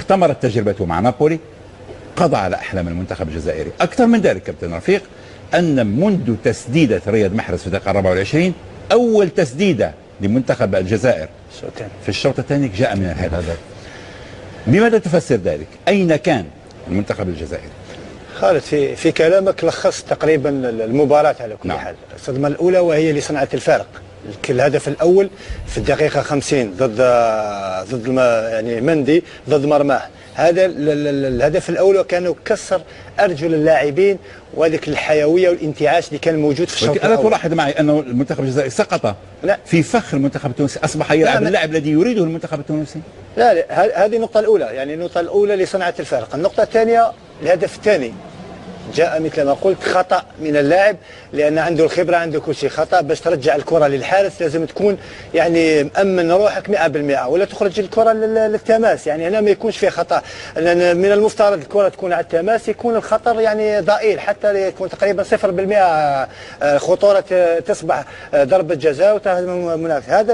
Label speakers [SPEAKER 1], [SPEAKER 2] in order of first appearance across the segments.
[SPEAKER 1] اختمرت تجربته مع نابولي، قضى على أحلام المنتخب الجزائري. أكثر من ذلك كابتن رفيق، أن منذ تسديدة رياض محرز في الدقيقة 24 أول تسديدة لمنتخب الجزائر في الشوط الثاني جاء من الهدف. بماذا تفسر ذلك؟ أين كان المنتخب الجزائري؟
[SPEAKER 2] خالد في كلامك لخص تقريبا المباراة على كل حال. الصدمة الأولى وهي اللي صنعت الفارق. الهدف الأول في الدقيقة 50 ضد يعني مندي ضد مرماه. هذا الهدف الأول وكان كسر أرجل اللاعبين وهذيك الحيوية والانتعاش اللي كان موجود في الشوط الأول.
[SPEAKER 1] ألا تلاحظ معي أنه المنتخب الجزائري سقط في فخ المنتخب التونسي، أصبح يلعب اللاعب الذي يريده المنتخب التونسي؟
[SPEAKER 2] لا هذه النقطة الأولى، يعني النقطة الأولى اللي صنعت الفارق. النقطة الثانية الهدف الثاني جاء مثل ما قلت خطأ من اللاعب، لأن عنده الخبرة عنده كل شيء. خطأ باش ترجع الكرة للحارس لازم تكون يعني مأمن روحك 100% ولا تخرج الكرة للتماس. يعني هنا ما يكونش فيه خطأ، لأن من المفترض الكرة تكون على التماس يكون الخطر يعني ضئيل حتى يكون تقريبا 0% خطورة تصبح ضربة جزاء وتهدم المنافس. هذا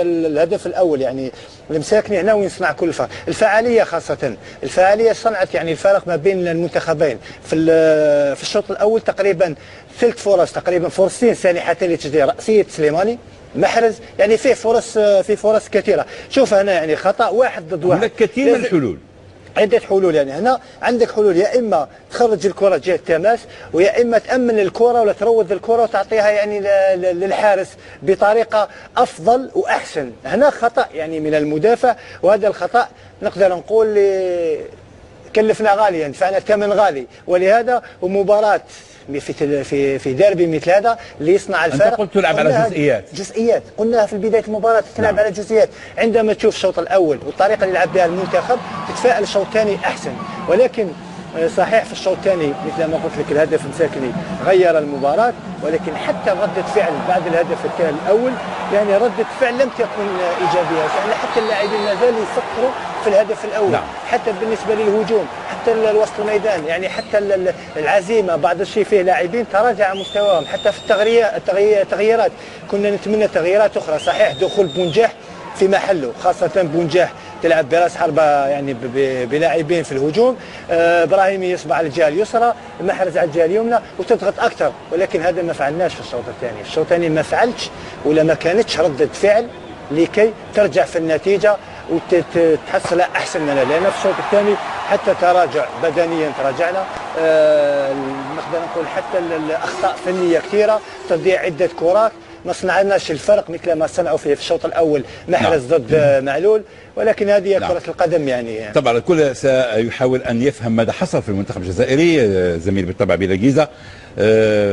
[SPEAKER 2] الهدف الأول يعني المساكني هنا وين صنع كل الفرق. الفعالية خاصة الفعالية صنعت يعني الفرق ما بين المنتخبين. في الشوط الاول تقريبا 3 فرص، تقريبا فرصتين سانحتين لتسديد راسيه سليماني محرز، يعني فيه فرص كثيره. شوف هنا يعني خطا واحد ضد واحد.
[SPEAKER 1] هناك كثير من الحلول،
[SPEAKER 2] عدة حلول. يعني هنا عندك حلول، يا اما تخرج الكره جهه التماس ويا اما تامن الكره ولا تروض الكره وتعطيها يعني للحارس بطريقه افضل واحسن. هنا خطا يعني من المدافع، وهذا الخطا نقدر نقول كلفنا غاليا، دفعنا ثمن غالي. ولهذا ومباراة في ديربي مثل هذا اللي يصنع الفارق.
[SPEAKER 1] انت قلت تلعب على
[SPEAKER 2] جزئيات قلناها في بداية المباراة، تلعب على جزئيات. عندما تشوف الشوط الأول والطريقة اللي لعب بها المنتخب تتفائل الشوط الثاني أحسن. ولكن صحيح في الشوط الثاني مثل ما قلت لك الهدف المساكني غير المباراة، ولكن حتى ردة فعل بعد الهدف الأول يعني ردة فعل لم تكن إيجابية. يعني حتى اللاعبين ما زالوا يفكروا في الهدف الأول. حتى بالنسبة للهجوم، حتى وسط الميدان، يعني حتى العزيمة بعض الشيء فيه لاعبين تراجع مستواهم. حتى في التغييرات كنا نتمنى تغييرات أخرى. صحيح دخول بونجاح في محله، خاصة بونجاح تلعب براس حربة يعني بلاعبين في الهجوم. ابراهيمي يصبح على الجهه اليسرى، محرز على الجهه اليمنى وتضغط اكثر. ولكن هذا ما فعلناش في الشوط الثاني. الشوط الثاني ما فعلتش ولا ما كانتش ردة فعل لكي ترجع في النتيجه وتحصلها احسن منها. لان في الشوط الثاني حتى تراجع بدنيا تراجعنا، نقدر نقول حتى الاخطاء فنيه كثيره، تضييع عده كرات، ما صنعناش الفرق مثل ما صنعوا فيه في الشوط الاول محرز ضد معلول. ولكن هذه كرة القدم يعني.
[SPEAKER 1] طبعا الكل سيحاول ان يفهم ماذا حصل في المنتخب الجزائري. زميلي بالطبع بلال جيزة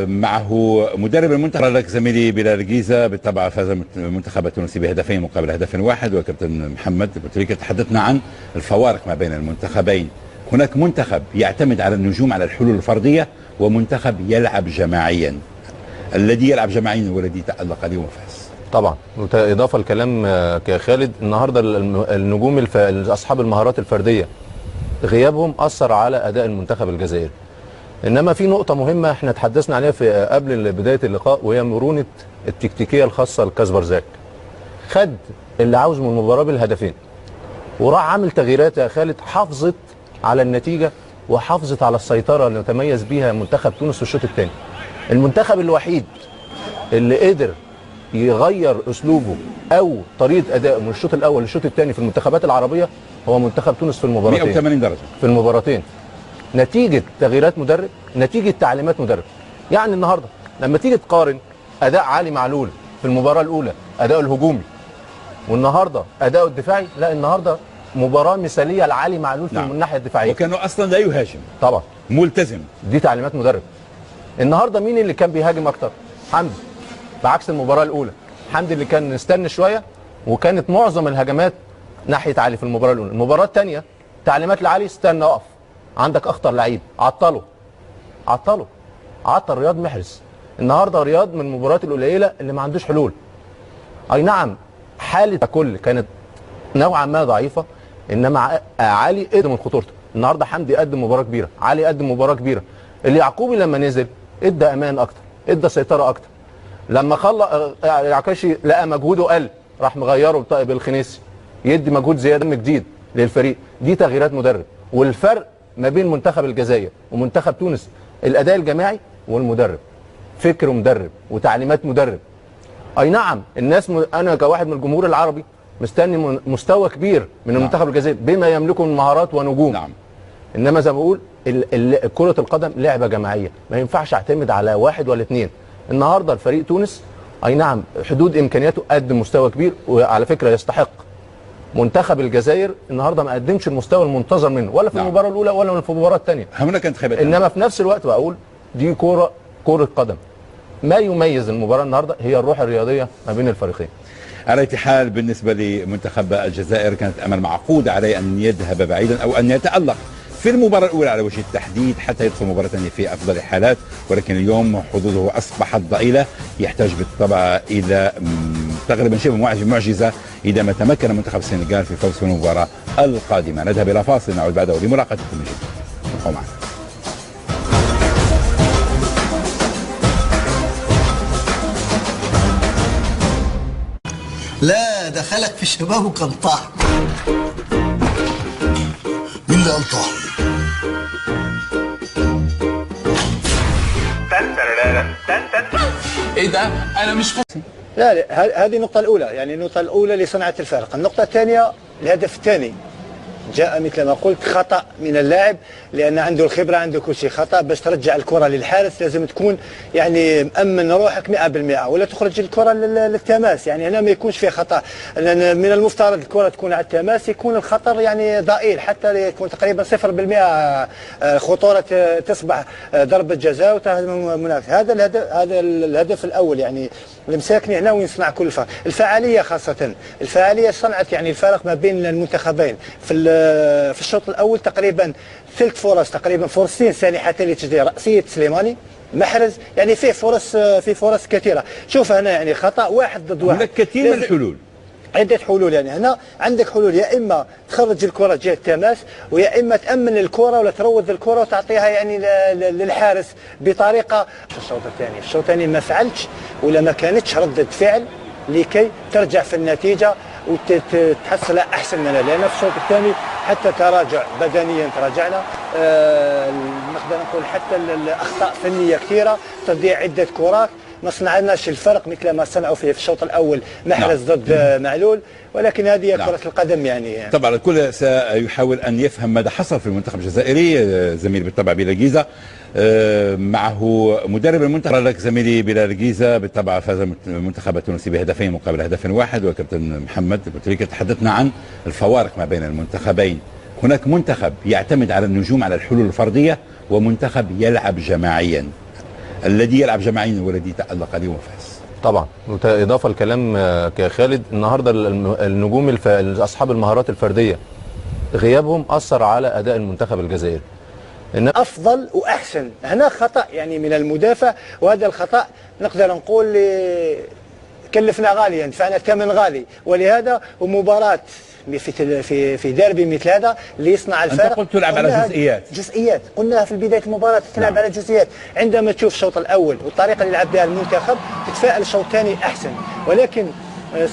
[SPEAKER 1] معه مدرب المنتخب. لك زميلي بلال جيزة، بالطبع فاز المنتخب التونسي بهدفين مقابل هدف واحد. وكابتن محمد بطريقة تحدثنا عن الفوارق ما بين المنتخبين. هناك منتخب يعتمد على النجوم على الحلول الفردية، ومنتخب يلعب جماعيا. الذي يلعب جماعيا هو الذي تألق اليوم وفاز.
[SPEAKER 3] طبعا إضافة لكلام خالد، النهارده النجوم أصحاب المهارات الفردية غيابهم أثر على أداء المنتخب الجزائري. إنما في نقطة مهمة احنا تحدثنا عليها في قبل بداية اللقاء، وهي مرونة التكتيكية الخاصة لكاسبرزاك. خد اللي عاوز من المباراة بالهدفين وراح عامل تغييرات يا خالد حافظت على النتيجة وحافظت على السيطرة اللي تميز بيها منتخب تونس في الشوط الثاني. المنتخب الوحيد اللي قدر يغير اسلوبه او طريقه ادائه من الشوط الاول للشوط الثاني في المنتخبات العربيه هو منتخب تونس في المباراتين
[SPEAKER 1] 180 درجه
[SPEAKER 3] في المباراتين، نتيجه تغييرات مدرب، نتيجه تعليمات مدرب. يعني النهارده لما تيجي تقارن اداء علي معلول في المباراه الاولى اداؤه الهجومي والنهارده اداؤه الدفاعي، لا النهارده مباراه مثاليه لعلي معلول في الناحيه الدفاعيه.
[SPEAKER 1] وكانوا اصلا لا يهاجم
[SPEAKER 3] طبعا،
[SPEAKER 1] ملتزم.
[SPEAKER 3] دي تعليمات مدرب. النهارده مين اللي كان بيهاجم اكتر؟ حمدي، بعكس المباراه الاولى. حمدي اللي كان مستني شويه وكانت معظم الهجمات ناحيه علي في المباراه الاولى. المباراه الثانيه تعليمات لعلي، استنى اقف، عندك اخطر لعيب، عطله عطل رياض محرز. النهارده رياض من المباريات القليله اللي ما عندوش حلول. اي نعم حاله كل كانت نوعا ما ضعيفه، انما علي قدم من خطورته. النهارده حمدي قدم مباراه كبيره، علي قدم مباراه كبيره. اليعقوبي لما نزل ادى امان اكتر، ادى سيطره اكتر. لما خلص العكاشي لقى مجهوده قل راح مغيره بالخنيسي يدي مجهود زياده من جديد. للفريق. دي تغييرات مدرب، والفرق ما بين منتخب الجزائر ومنتخب تونس الاداء الجماعي والمدرب، فكر مدرب وتعليمات مدرب. اي نعم الناس انا كواحد من الجمهور العربي مستني مستوى كبير من المنتخب الجزائري بما يملكه من مهارات ونجوم.
[SPEAKER 1] نعم.
[SPEAKER 3] انما زي ما بقول كرة القدم لعبة جماعية، ما ينفعش اعتمد على واحد ولا اثنين. النهارده الفريق تونس اي نعم حدود امكانياته قدم مستوى كبير، وعلى فكرة يستحق. منتخب الجزائر النهارده ما قدمش المستوى المنتظر منه، ولا في المباراة الأولى ولا في المباراة الثانية.
[SPEAKER 1] هنا كانت خيبة.
[SPEAKER 3] انما في نفس الوقت بقول دي كرة قدم. ما يميز المباراة النهارده هي الروح الرياضية ما بين الفريقين.
[SPEAKER 1] على اي حال بالنسبة لمنتخب الجزائر كانت أمل معقودة عليه أن يذهب بعيدا أو أن يتألق في المباراة الأولى على وجه التحديد حتى يدخل مباراة ثانية في أفضل الحالات، ولكن اليوم حظوظه أصبحت ضئيلة، يحتاج بالطبع إلى تقريبا شبه معجزة إذا ما تمكن منتخب السنغال في الفوز في المباراة القادمة. نذهب إلى فاصل نعود بعده لملاقاتكم من جديد. ابقوا معنا.
[SPEAKER 4] لا دخلك في الشباب وكان طاح. مين اللي قال طاح؟
[SPEAKER 5] ايه ده؟ انا مش
[SPEAKER 2] لا هذه النقطة الأولى، يعني النقطة الأولى لصناعة الفارق. النقطة الثانية الهدف الثاني جاء مثل ما قلت خطأ من اللاعب، لأن عنده الخبرة عنده كل شيء. خطأ باش ترجع الكرة للحارس لازم تكون يعني مأمن روحك 100% ولا تخرج الكرة للتماس. يعني هنا ما يكونش فيه خطأ، لأن من المفترض الكرة تكون على التماس يكون الخطر يعني ضئيل حتى يكون تقريبا 0% خطورة تصبح ضربة جزاء وتهدم المنافس. هذا الهدف الأول يعني المساكني هنا ويصنع كل الفرق. الفعالية خاصة الفعالية صنعت يعني الفرق ما بين المنتخبين. في الشوط الاول تقريبا 3 فرص، تقريبا فرصتين سانحتين لتسديد راسيه سليماني محرز، يعني فيه فرص كثيره. شوف هنا يعني خطا واحد ضد واحد،
[SPEAKER 1] هناك كثير من الحلول،
[SPEAKER 2] عدة حلول. يعني هنا عندك حلول، يا اما تخرج الكره جهه التماس، ويا اما تامن الكره ولا تروض الكره وتعطيها يعني للحارس بطريقه. في الشوط الثاني ما فعلتش ولا ما كانتش ردة فعل لكي ترجع في النتيجه وتحصل احسن منها، لان في الشوط الثاني حتى تراجع بدنيا تراجعنا، نقدر نقول حتى الاخطاء فنيه كثيره، تضييع عده كرات، ما صنعناش الفرق مثل ما صنعوا فيه في الشوط الاول محرز ضد معلول. ولكن هذه كرة القدم يعني
[SPEAKER 1] طبعا الكل سيحاول ان يفهم ماذا حصل في المنتخب الجزائري. زميلي بالطبع بلال جيزة معه مدرب المنتخب. لك زميلي بلال جيزة بالطبع فاز المنتخب التونسي بهدفين مقابل هدف واحد، والكابتن محمد بوتريكا تحدثنا عن الفوارق ما بين المنتخبين. هناك منتخب يعتمد على النجوم على الحلول الفردية، ومنتخب يلعب جماعيا. الذي يلعب جماعيا هو الذي تألق اليوم وفاز.
[SPEAKER 3] طبعا إضافة لكلام خالد، النهارده النجوم أصحاب المهارات الفردية غيابهم أثر على أداء المنتخب الجزائري.
[SPEAKER 2] أفضل وأحسن. هنا خطأ يعني من المدافع، وهذا الخطأ نقدر نقول كلفنا غاليا، دفعنا ثمن غالي. ولهذا ومباراة في ديربي مثل هذا اللي يصنع الفارق.
[SPEAKER 1] انت قلت تلعب على
[SPEAKER 2] جزئيات قلناها في بدايه المباراه، تلعب على جزئيات. عندما تشوف الشوط الاول والطريقه اللي لعب بها المنتخب تتفائل الشوط الثاني احسن. ولكن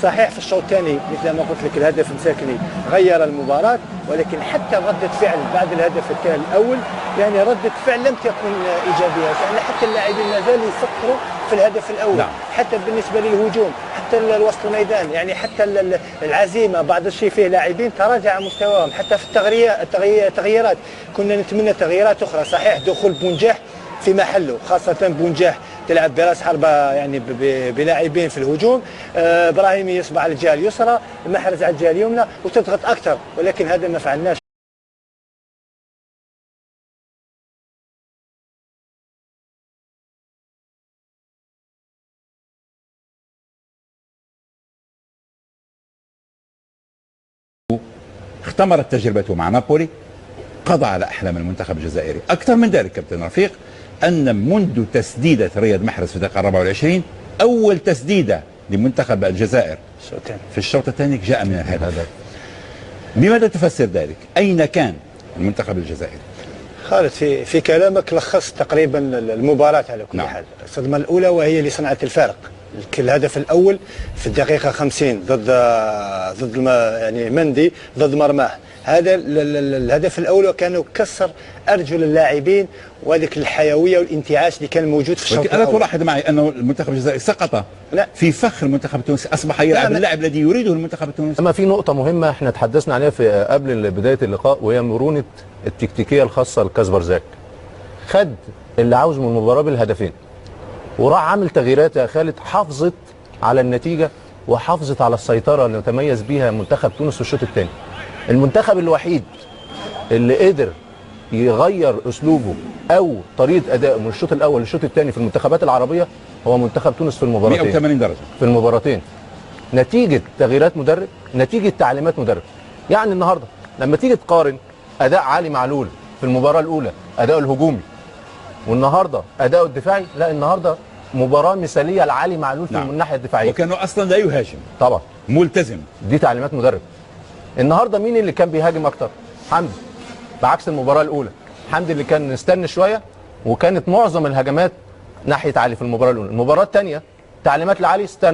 [SPEAKER 2] صحيح في الشوط الثاني مثل ما قلت لك الهدف المساكني غير المباراه، ولكن حتى ردة فعل بعد الهدف الأول يعني ردة فعل لم تكن إيجابية، يعني حتى اللاعبين ما زالوا يفكروا في الهدف الأول. نعم. حتى بالنسبة للهجوم، حتى الوسط الميدان، يعني حتى العزيمة بعض الشيء فيه لاعبين تراجع مستواهم. حتى في التغييرات كنا نتمنى تغييرات أخرى. صحيح دخول بونجاح في محله، خاصة بونجاح تلعب براس حربة يعني بلاعبين في الهجوم، ابراهيمي يصبح على الجهه اليسرى، محرز على الجهه اليمنى وتضغط اكثر، ولكن هذا ما فعلناش.
[SPEAKER 1] اختمرت تجربته مع نابولي، قضى على احلام المنتخب الجزائري. اكثر من ذلك كابتن رفيق، ان منذ تسديده رياض محرز في الدقيقه 24 اول تسديده لمنتخب الجزائر في الشوط الثاني جاء من الهدف. بماذا تفسر ذلك؟ اين كان المنتخب الجزائري؟
[SPEAKER 2] خالد في كلامك لخصت تقريبا المباراه على كل حال. الصدمه الاولى وهي اللي صنعت الفارق، الهدف الاول في الدقيقه 50 يعني مندي ضد مرماه. هذا الهدف الاول، وكان كسر ارجل اللاعبين وهذيك الحيويه والانتعاش اللي كان موجود في الشوط
[SPEAKER 1] الا
[SPEAKER 2] الاول.
[SPEAKER 1] تلاحظ معي انه المنتخب الجزائري سقط
[SPEAKER 2] لا.
[SPEAKER 1] في فخ المنتخب التونسي، اصبح يلعب اللاعب الذي يريده المنتخب التونسي.
[SPEAKER 3] اما في نقطه مهمه احنا تحدثنا عليها في قبل بدايه اللقاء، وهي مرونه التكتيكيه الخاصه لكاسبرزاك. خد اللي عاوزه من المباراه بالهدفين، وراح عامل تغييرات يا خالد حافظت على النتيجه وحافظت على السيطره اللي تميز بيها منتخب تونس في الشوط الثاني. المنتخب الوحيد اللي قدر يغير اسلوبه او طريقه ادائه من الشوط الاول للشوط الثاني في المنتخبات العربيه هو منتخب تونس في المباراتين.
[SPEAKER 1] 180 درجه
[SPEAKER 3] في المباراتين، نتيجه تغييرات مدرب، نتيجه تعليمات مدرب. يعني النهارده لما تيجي تقارن اداء علي معلول في المباراه الاولى اداؤه الهجومي والنهارده اداؤه الدفاعي، لا النهارده مباراه مثاليه لعلي معلول في الناحيه الدفاعيه.
[SPEAKER 1] وكانه اصلا لا يهاجم،
[SPEAKER 3] طبعا
[SPEAKER 1] ملتزم.
[SPEAKER 3] دي تعليمات مدرب. النهارده مين اللي كان بيهاجم اكتر؟ حمدي. بعكس المباراه الاولى، حمدي اللي كان مستني شويه، وكانت معظم الهجمات ناحيه علي في المباراه الاولى. المباراه الثانيه تعليمات لعلي استنى